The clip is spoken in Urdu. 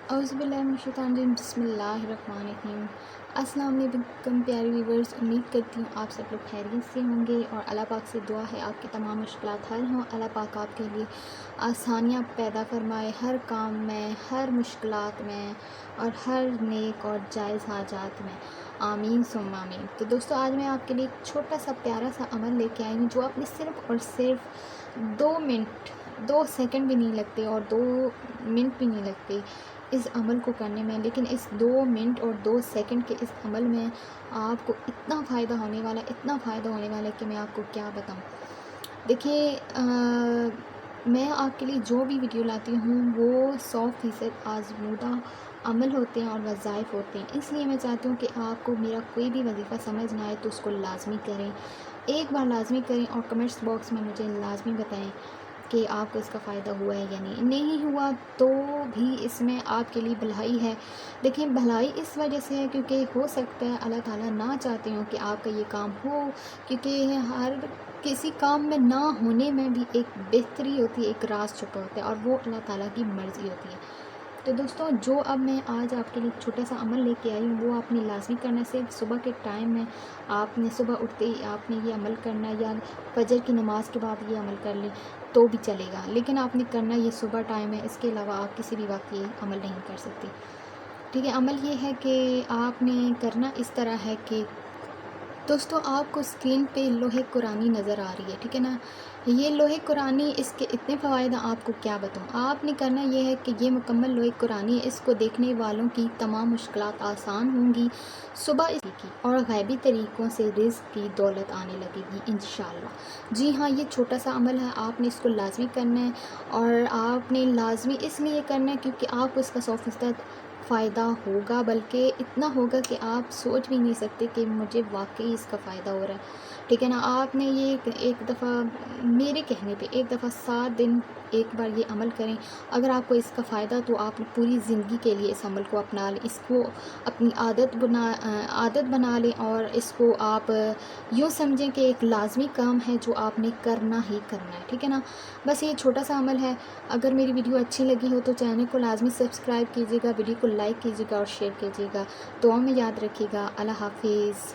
اعوذ باللہ من الشیطان الرجیم، بسم اللہ الرحمن الرحیم۔ السلام علیکم پیارے ویورز، امید کرتی ہوں آپ سب لوگ خیریت سے ہوں گے اور اللہ پاک سے دعا ہے آپ کی تمام مشکلات حل ہوں۔ اللہ پاک آپ کے لیے آسانیاں پیدا فرمائے ہر کام میں، ہر مشکلات میں اور ہر نیک اور جائز حاجات میں، آمین ثم آمین۔ تو دوستو، آج میں آپ کے لیے ایک چھوٹا سا پیارا سا عمل لے کے آئی ہوں جو آپ نے صرف اور صرف 2 سیکنڈ بھی نہیں لگتے اور 2 منٹ بھی نہیں لگتے اس عمل کو کرنے میں، لیکن اس 2 منٹ اور 2 سیکنڈ کے اس عمل میں آپ کو اتنا فائدہ ہونے والا ہے کہ میں آپ کو کیا بتاؤں۔ دیکھیے، میں آپ کے لیے جو بھی ویڈیو لاتی ہوں وہ 100% آزمودہ عمل ہوتے ہیں اور وظائف ہوتے ہیں، اس لیے میں چاہتی ہوں کہ آپ کو میرا کوئی بھی وظیفہ سمجھ نہ آئے تو اس کو لازمی کریں، ایک بار لازمی کریں اور کمنٹس باکس میں مجھے لازمی بتائیں کہ آپ کو اس کا فائدہ ہوا ہے یا نہیں ہوا تو بھی اس میں آپ کے لیے بھلائی ہے۔ دیکھیں، بھلائی اس وجہ سے ہے کیونکہ ہو سکتا ہے اللہ تعالیٰ نہ چاہتے ہوں کہ آپ کا یہ کام ہو، کیونکہ ہر کسی کام میں نہ ہونے میں بھی ایک بہتری ہوتی ہے، ایک راز چھپا ہوتا ہے اور وہ اللہ تعالیٰ کی مرضی ہوتی ہے۔ تو دوستوں، جو اب میں آج آپ کے لیے ایک چھوٹا سا عمل لے کے آئی ہوں وہ آپ نے لازمی کرنا ہے۔ صرف صبح کے ٹائم میں آپ نے صبح اٹھتے ہی آپ نے یہ عمل کرنا ہے، یا فجر کی نماز کے بعد یہ عمل کر لیں تو بھی چلے گا، لیکن آپ نے کرنا یہ صبح ٹائم ہے، اس کے علاوہ آپ کسی بھی وقت یہ عمل نہیں کر سکتے۔ ٹھیک ہے، عمل یہ ہے کہ آپ نے کرنا اس طرح ہے کہ دوستو، آپ کو اسکرین پہ لوح قرآنی نظر آ رہی ہے، ٹھیک ہے نا؟ یہ لوح قرآنی، اس کے اتنے فوائد آپ کو کیا بتاؤں۔ آپ نے کرنا یہ ہے کہ یہ مکمل لوح قرآنی ہے، اس کو دیکھنے والوں کی تمام مشکلات آسان ہوں گی، صبح اس کی اور غیبی طریقوں سے رزق کی دولت آنے لگے گی انشاءاللہ۔ جی ہاں، یہ چھوٹا سا عمل ہے، آپ نے اس کو لازمی کرنا ہے اور آپ نے لازمی اس لیے کرنا ہے کیونکہ آپ کو اس کا 100% فائدہ ہوگا، بلکہ اتنا ہوگا کہ آپ سوچ بھی نہیں سکتے کہ مجھے واقعی اس کا فائدہ ہو رہا ہے، ٹھیک ہے نا؟ آپ نے یہ ایک دفعہ میرے کہنے پہ ایک دفعہ 7 دن ایک بار یہ عمل کریں، اگر آپ کو اس کا فائدہ تو آپ پوری زندگی کے لیے اس عمل کو اپنا لیں، اس کو اپنی عادت بنا لیں اور اس کو آپ یوں سمجھیں کہ ایک لازمی کام ہے جو آپ نے کرنا ہی کرنا ہے، ٹھیک ہے نا؟ بس یہ چھوٹا سا عمل ہے۔ اگر میری ویڈیو اچھی لگی ہو تو چینل کو لازمی سبسکرائب کیجیے گا، ویڈیو کو لائک کیجیے گا اور شیئر کیجیے گا۔ دعا میں یاد رکھیے گا۔ اللہ حافظ۔